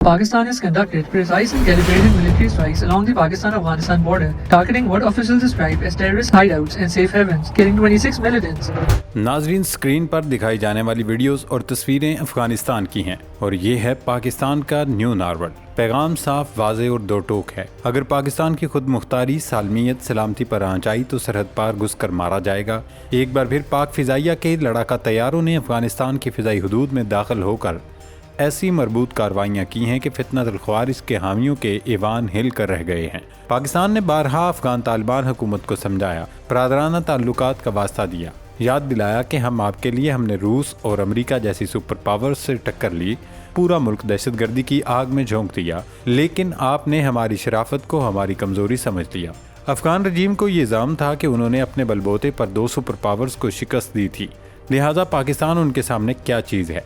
Pakistan has conducted precise and calibrated military strikes along the Pakistan-Afghanistan border, targeting what officials describe as terrorist hideouts and safe havens, killing 26 militants. नाजरीन, screen पर दिखाई जाने वाली videos और तस्वीरें अफगानिस्तान की हैं और ये है पाकिस्तान का न्यू नॉर्मल। पैगाम साफ, वाज़े और दो टोक है। अगर पाकिस्तान की खुद मुख्तारी, सालमियत, सलामती पर आंच आई तो सरहद पार घुस कर मारा जाएगा। एक बार फिर पाक फिजाइया के लड़ाका तैयारों ने अफगानिस्तान की फिजाई हुदूद में दाखिल होकर ऐसी मरबूत कार्रवाइयाँ की हैं कि फितनतुल ख्वारिज के हामियों के ईवान हिल कर रह गए हैं। पाकिस्तान ने बारहा अफगान तालिबान हुकूमत को समझाया, बरादराना ताल्लुकात का वास्ता दिया, याद दिलाया कि हम आपके लिए हमने रूस और अमेरिका जैसी सुपर पावर्स से टक्कर ली, पूरा मुल्क दहशतगर्दी की आग में झोंक दिया, लेकिन आपने हमारी शराफत को हमारी कमज़ोरी समझ लिया। अफगान रजीम को ये इल्ज़ाम था कि उन्होंने अपने बलबोते पर दो सुपर पावर्स को शिकस्त दी थी, लिहाजा पाकिस्तान उनके सामने क्या चीज़ है।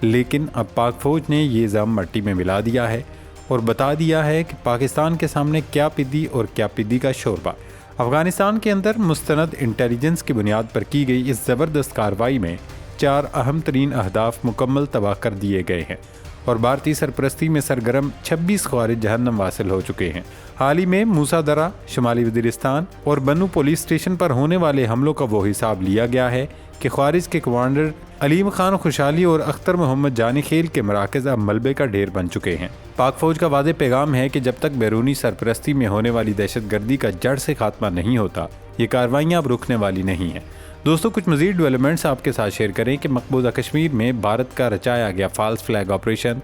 लेकिन अब पाक फ़ौज ने ये इल्ज़ाम मट्टी में मिला दिया है और बता दिया है कि पाकिस्तान के सामने क्या पिद्दी और क्या पिद्दी का शोरबा। अफ़गानिस्तान के अंदर मुस्तनद इंटेलिजेंस की बुनियाद पर की गई इस ज़बरदस्त कार्रवाई में 4 अहम तरीन अहदाफ मुकम्मल तबाह कर दिए गए हैं और भारतीय सरपरस्ती में सरगर्म 26 ख्वारिज जहन्नम वासिल हो चुके हैं। हाल ही में मूसा दरा, शुमाली वज़ीरिस्तान और बनू पुलिस स्टेशन पर होने वाले हमलों का वो हिसाब लिया गया है कि ख्वारिज के कमांडर अलीम खान खुशहाली और अख्तर मोहम्मद जानी खेल के मराकज़ अब मलबे का ढेर बन चुके हैं। पाक फ़ौज का वाज़ेह पैगाम है कि जब तक बैरूनी सरपरस्ती में होने वाली दहशतगर्दी का जड़ से खात्मा नहीं होता, ये कार्रवाइयाँ अब रुकने वाली नहीं हैं। दोस्तों, कुछ मज़ीद डेवलपमेंट्स आपके साथ शेयर करें कि मकबूजा कश्मीर में भारत का रचाया गया फॉल्स फ्लैग ऑपरेशन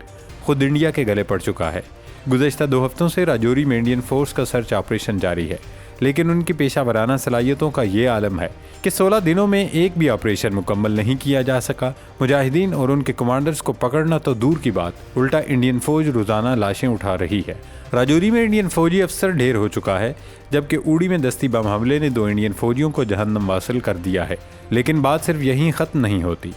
खुद इंडिया के गले पड़ चुका है। गुज़श्ता 2 हफ्तों से राजौरी में इंडियन फोर्स का सर्च ऑपरेशन जारी है, लेकिन उनकी पेशा वराना सलाहियतों का ये आलम है कि 16 दिनों में एक भी ऑपरेशन मुकम्मल नहीं किया जा सका। मुजाहिदीन और उनके कमांडर्स को पकड़ना तो दूर की बात, उल्टा इंडियन फ़ौज रोज़ाना लाशें उठा रही है। राजौरी में इंडियन फ़ौजी अफसर ढेर हो चुका है, जबकि उड़ी में दस्ती बम हमले ने 2 इंडियन फ़ौजियों को जहन्नम वासिल कर दिया है। लेकिन बात सिर्फ यहीं ख़त्म नहीं होती।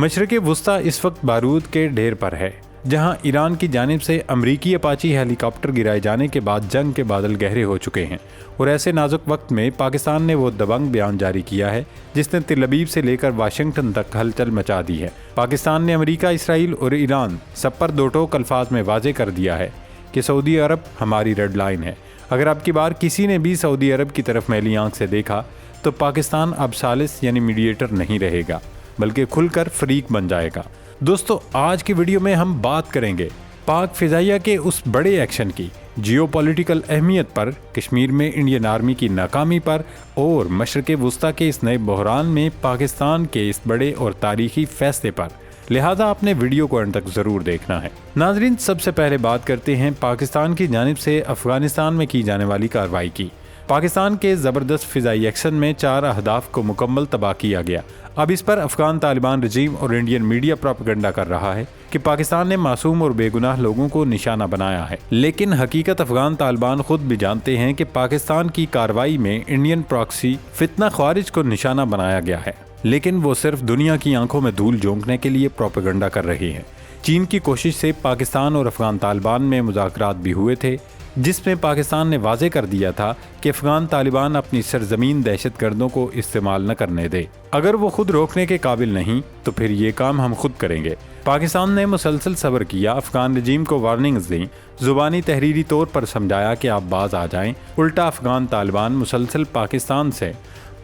मशरिक़ वुस्ता इस वक्त बारूद के ढेर पर है, जहां ईरान की जानिब से अमरीकी अपाची हेलीकॉप्टर गिराए जाने के बाद जंग के बादल गहरे हो चुके हैं और ऐसे नाजुक वक्त में पाकिस्तान ने वो दबंग बयान जारी किया है जिसने तिल अबीब से लेकर वाशिंगटन तक हलचल मचा दी है। पाकिस्तान ने अमरीका, इसराइल और ईरान सब पर दो टोक अल्फाज में वाज़े कर दिया है कि सऊदी अरब हमारी रेड लाइन है। अगर अब की बार किसी ने भी सऊदी अरब की तरफ मैली आंख से देखा तो पाकिस्तान अब सालिस यानी मीडिएटर नहीं रहेगा, बल्कि खुलकर फरीक बन जाएगा। दोस्तों, आज की वीडियो में हम बात करेंगे पाक फिजाइया के उस बड़े एक्शन की, जियोपॉलिटिकल अहमियत पर, कश्मीर में इंडियन आर्मी की नाकामी पर और मशरिक़ वुस्ता के इस नए बहरान में पाकिस्तान के इस बड़े और तारीखी फैसले पर। लिहाजा आपने वीडियो को अंत तक ज़रूर देखना है। नाजरीन, सबसे पहले बात करते हैं पाकिस्तान की जानिब से अफ़गानिस्तान में की जाने वाली कार्रवाई की। पाकिस्तान के ज़बरदस्त फ़िज़ाई एक्शन में 4 अहदाफ को मुकम्मल तबाह किया गया। अब इस पर अफ़गान तालिबान रजीम और इंडियन मीडिया प्रोपेगेंडा कर रहा है कि पाकिस्तान ने मासूम और बेगुनाह लोगों को निशाना बनाया है, लेकिन हकीकत अफ़गान तालिबान खुद भी जानते हैं कि पाकिस्तान की कार्रवाई में इंडियन प्रॉक्सी फितना ख्वारिज को निशाना बनाया गया है, लेकिन वो सिर्फ दुनिया की आंखों में धूल झोंकने के लिए प्रोपेगेंडा कर रहे हैं। चीन की कोशिश से पाकिस्तान और अफ़गान तालिबान में मुज़ाकरात भी हुए थे, जिसमें पाकिस्तान ने वाज़े कर दिया था कि अफ़गान तालिबान अपनी सरजमीन दहशतगर्दों को इस्तेमाल न करने दे। अगर वो खुद रोकने के काबिल नहीं तो फिर ये काम हम खुद करेंगे। पाकिस्तान ने मुसलसल सब्र किया, अफ़गान रजीम को वार्निंग्स दी, ज़ुबानी तहरीरी तौर पर समझाया कि आप बाज आ जाएं। उल्टा अफ़गान तालिबान मुसलसल पाकिस्तान से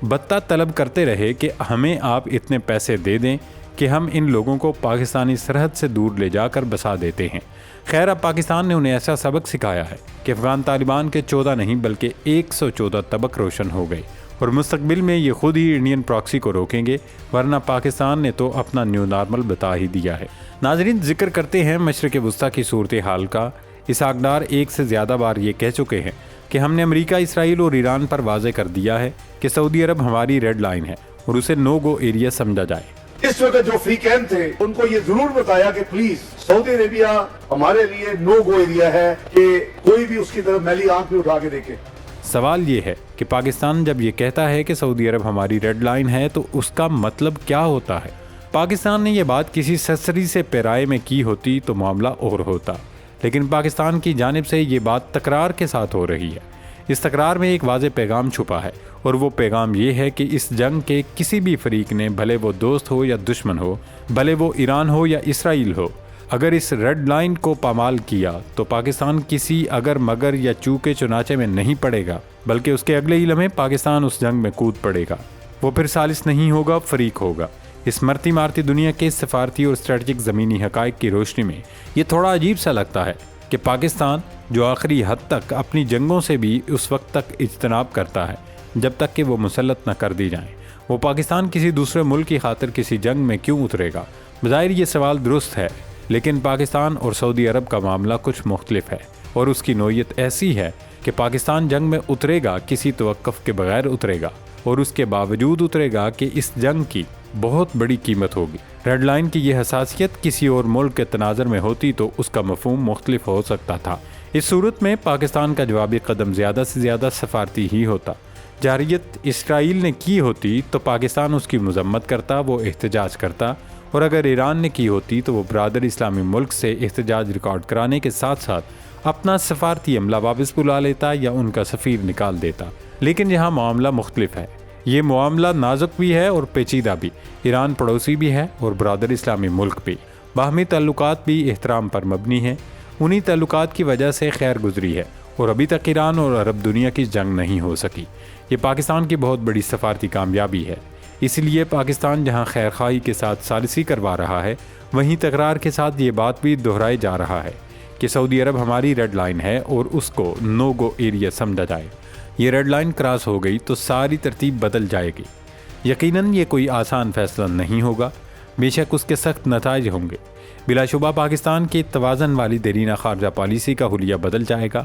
बत्ता तलब करते रहे कि हमें आप इतने पैसे दे दें कि हम इन लोगों को पाकिस्तानी सरहद से दूर ले जाकर बसा देते हैं। खैर, अब पाकिस्तान ने उन्हें ऐसा सबक सिखाया है कि अफ़गान तालिबान के 14 नहीं बल्कि 114 तबक रोशन हो गए और मुस्तकबिल में ये खुद ही इंडियन प्रॉक्सी को रोकेंगे, वरना पाकिस्तान ने तो अपना न्यू नॉर्मल बता ही दिया है। नाजरीन, जिक्र करते हैं मशरिक़ वुस्ता की सूरत हाल का। इसहाक़ डार एक से ज़्यादा बार ये कह चुके हैं कि हमने अमरीका, इसराइल और ईरान पर वाज़े कर दिया है कि सऊदी अरब हमारी रेड लाइन है और उसे नो गो एरिया समझा जाए। इस वक्त जो फ्री कैंप थे उनको ये जरूर बताया कि प्लीज सऊदी अरेबिया हमारे लिए नो गो एरिया है, कि कोई भी उसकी तरफ मैली आंख भी उठा के देखे। सवाल ये है कि पाकिस्तान जब ये कहता है कि सऊदी अरब हमारी रेड लाइन है तो उसका मतलब क्या होता है? पाकिस्तान ने यह बात किसी ससरी से पैराए में की होती तो मामला और होता, लेकिन पाकिस्तान की जानिब से ये बात तकरार के साथ हो रही है। इस तकरार में एक वाज़ेह पैगाम छुपा है और वो पैगाम ये है कि इस जंग के किसी भी फरीक ने, भले वो दोस्त हो या दुश्मन हो, भले वो ईरान हो या इसराइल हो, اگر اس ریڈ لائن کو پامال کیا تو پاکستان کسی اگر مگر یا چوکے چنانچے میں نہیں پڑے گا، بلکہ اس کے اگلے ہی لمحے پاکستان اس جنگ میں کود پڑے گا۔ وہ پھر ثالث نہیں ہوگا، فریق ہوگا۔ اس مرتی مارتی دنیا کے سفارتی اور اسٹریٹجک زمینی حقائق کی روشنی میں یہ تھوڑا عجیب سا لگتا ہے کہ پاکستان جو آخری حد تک اپنی جنگوں سے بھی اس وقت تک اجتناب کرتا ہے جب تک کہ وہ مسلط نہ کر دی جائیں، وہ پاکستان کسی دوسرے ملک کی خاطر کسی جنگ میں کیوں اترے گا؟ بظاہر یہ سوال درست ہے، لیکن پاکستان اور سعودی عرب کا معاملہ کچھ مختلف ہے، اور اس کی نوعیت ایسی ہے کہ پاکستان جنگ میں اترے گا کسی توقف کے بغیر اترے گا، اور اس کے باوجود اترے گا کہ اس جنگ کی بہت بڑی قیمت ہوگی۔ ریڈ لائن کی یہ حساسیت کسی اور ملک کے تناظر میں ہوتی تو اس کا مفہوم مختلف ہو سکتا تھا۔ اس صورت میں پاکستان کا جوابی قدم زیادہ سے زیادہ سفارتی ہی ہوتا۔ جارحیت اسرائیل نے کی ہوتی تو پاکستان اس کی مذمت کرتا، وہ احتجاج کرتا، اور اگر ایران نے کی ہوتی تو وہ برادر اسلامی ملک سے احتجاج ریکارڈ کرانے کے ساتھ ساتھ اپنا سفارتی عملہ واپس بلا لیتا یا ان کا سفیر نکال دیتا۔ لیکن یہاں معاملہ مختلف ہے۔ یہ معاملہ نازک بھی ہے اور پیچیدہ بھی۔ ایران پڑوسی بھی ہے اور برادر اسلامی ملک بھی۔ باہمی تعلقات بھی احترام پر مبنی ہیں۔ انہی تعلقات کی وجہ سے خیر گزری ہے، اور ابھی تک ایران اور عرب دنیا کی جنگ نہیں ہو سکی۔ یہ پاکستان کی بہت بڑی سفارتی کامیابی ہے۔ اس لیے پاکستان جہاں خیر خواہی کے ساتھ ثالثی کروا رہا ہے، وہیں تکرار کے ساتھ یہ بات بھی دہرائے جا رہا ہے کہ سعودی عرب ہماری ریڈ لائن ہے اور اس کو نو گو ایریا سمجھا جائے۔ یہ ریڈ لائن کراس ہو گئی تو ساری ترتیب بدل جائے گی۔ یقیناً یہ کوئی آسان فیصلہ نہیں ہوگا، بے شک اس کے سخت نتائج ہوں گے۔ بلا شبہ پاکستان کی توازن والی دیرینہ خارجہ پالیسی کا حلیہ بدل جائے گا،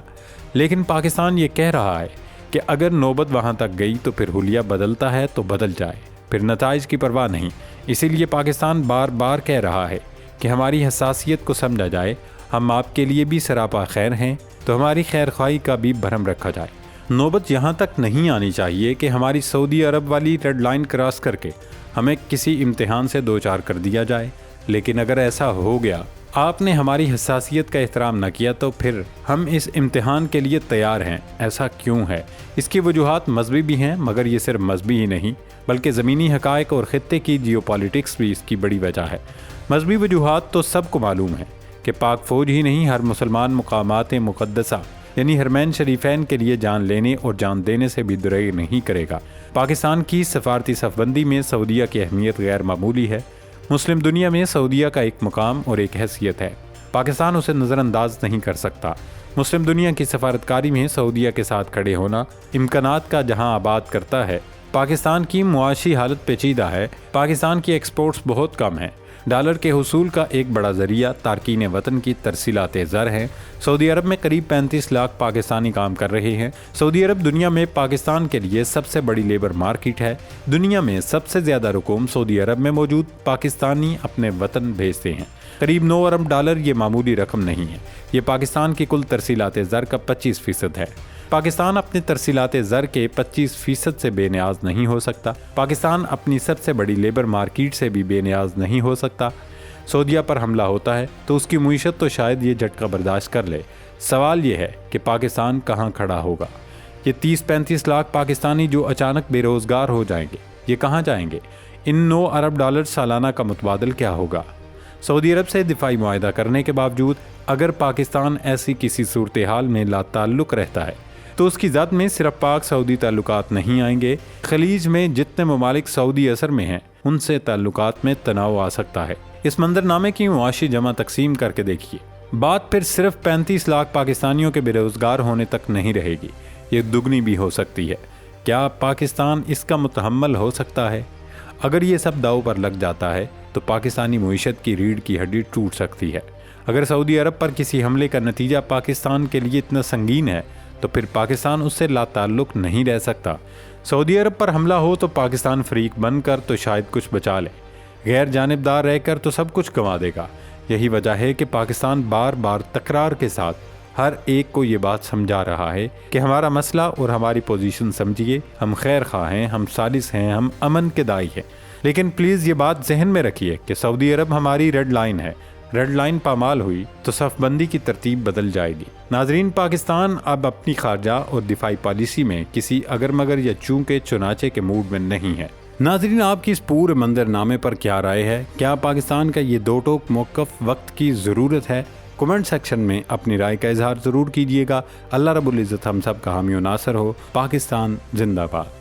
لیکن پاکستان یہ کہہ رہا ہے کہ اگر نوبت وہاں تک گئی تو پھر حلیہ بدلتا ہے تو بدل جائے، پھر نتائج کی پرواہ نہیں۔ اسی لیے پاکستان بار بار کہہ رہا ہے کہ ہماری حساسیت کو سمجھا جائے، ہم آپ کے لیے بھی سراپا خیر ہیں، تو ہماری خیر خواہی کا بھی بھرم رکھا جائے۔ نوبت یہاں تک نہیں آنی چاہیے کہ ہماری سعودی عرب والی ریڈ لائن کراس کر کے ہمیں کسی امتحان سے دوچار کر دیا جائے، لیکن اگر ایسا ہو گیا، آپ نے ہماری حساسیت کا احترام نہ کیا، تو پھر ہم اس امتحان کے لیے تیار ہیں۔ ایسا کیوں ہے؟ اس کی وجوہات مذہبی بھی ہیں، مگر یہ صرف مذہبی ہی نہیں بلکہ زمینی حقائق اور خطے کی جیو پالیٹکس بھی اس کی بڑی وجہ ہے۔ مذہبی وجوہات تو سب کو معلوم ہے کہ پاک فوج ہی نہیں، ہر مسلمان مقامات مقدسہ یعنی حرمین شریفین کے لیے جان لینے اور جان دینے سے بھی درگزر نہیں کرے گا۔ پاکستان کی سفارتی صف بندی میں سعودیہ کی اہمیت غیر معمولی ہے۔ مسلم دنیا میں سعودیہ کا ایک مقام اور ایک حیثیت ہے، پاکستان اسے نظر انداز نہیں کر سکتا۔ مسلم دنیا کی سفارتکاری میں سعودیہ کے ساتھ کھڑے ہونا امکانات کا جہاں آباد کرتا ہے۔ پاکستان کی معاشی حالت پیچیدہ ہے، پاکستان کی ایکسپورٹس بہت کم ہیں۔ ڈالر کے حصول کا ایک بڑا ذریعہ تارکین وطن کی ترسیلات زر ہیں۔ سعودی عرب میں قریب 35 لاکھ پاکستانی کام کر رہے ہیں۔ سعودی عرب دنیا میں پاکستان کے لیے سب سے بڑی لیبر مارکیٹ ہے۔ دنیا میں سب سے زیادہ رقوم سعودی عرب میں موجود پاکستانی اپنے وطن بھیجتے ہیں۔ قریب 9 ارب ڈالر یہ معمولی رقم نہیں ہے، یہ پاکستان کی کل ترسیلات زر کا 25% ہے۔ پاکستان اپنی ترسیلات زر کے 25% سے بے نیاز نہیں ہو سکتا۔ پاکستان اپنی سب سے بڑی لیبر مارکیٹ سے بھی بے نیاز نہیں ہو سکتا۔ سعودیہ پر حملہ ہوتا ہے تو اس کی معیشت تو شاید یہ جھٹکا برداشت کر لے۔ سوال یہ ہے کہ پاکستان کہاں کھڑا ہوگا؟ یہ 30-35 لاکھ پاکستانی جو اچانک بے روزگار ہو جائیں گے، یہ کہاں جائیں گے؟ ان 9 ارب ڈالر سالانہ کا متبادل کیا ہوگا؟ سعودی عرب سے دفاعی معاہدہ کرنے کے باوجود اگر پاکستان ایسی کسی صورتحال میں لا تعلق رہتا ہے تو اس کی ذات میں صرف پاک سعودی تعلقات نہیں آئیں گے۔ خلیج میں جتنے ممالک سعودی اثر میں ہیں ان سے تعلقات میں تناؤ آ سکتا ہے۔ اس منظرنامے کی معاشی جمع تقسیم کر کے دیکھیے، بات پھر صرف 35 لاکھ پاکستانیوں کے بے روزگار ہونے تک نہیں رہے گی، یہ دگنی بھی ہو سکتی ہے۔ کیا پاکستان اس کا متحمل ہو سکتا ہے؟ اگر یہ سب داؤ پر لگ جاتا ہے تو پاکستانی معیشت کی ریڑھ کی ہڈی ٹوٹ سکتی ہے۔ اگر سعودی عرب پر کسی حملے کا نتیجہ پاکستان کے لیے اتنا سنگین ہے تو پھر پاکستان اس سے لا تعلق نہیں رہ سکتا۔ سعودی عرب پر حملہ ہو تو پاکستان فریق بن کر تو شاید کچھ بچا لے، غیر جانبدار رہ کر تو سب کچھ گنوا دے گا۔ یہی وجہ ہے کہ پاکستان بار بار تکرار کے ساتھ ہر ایک کو یہ بات سمجھا رہا ہے کہ ہمارا مسئلہ اور ہماری پوزیشن سمجھیے، ہم خیر خواہ ہیں، ہم سالس ہیں، ہم امن کے دائی ہیں۔ لیکن پلیز یہ بات ذہن میں رکھیے کہ سعودی عرب ہماری ریڈ لائن ہے۔ ریڈ لائن پامال ہوئی تو صف بندی کی ترتیب بدل جائے گی۔ ناظرین، پاکستان اب اپنی خارجہ اور دفاعی پالیسی میں کسی اگر مگر یا چونکہ چنانچہ کے موڈ میں نہیں ہے۔ ناظرین، آپ کی اس پورے منظر نامے پر کیا رائے ہے؟ کیا پاکستان کا یہ دو ٹوک موقف وقت کی ضرورت ہے؟ کمنٹ سیکشن میں اپنی رائے کا اظہار ضرور کیجیے گا۔ اللہ رب العزت ہم سب کا حامی و ناصر ہو۔ پاکستان زندہ باد۔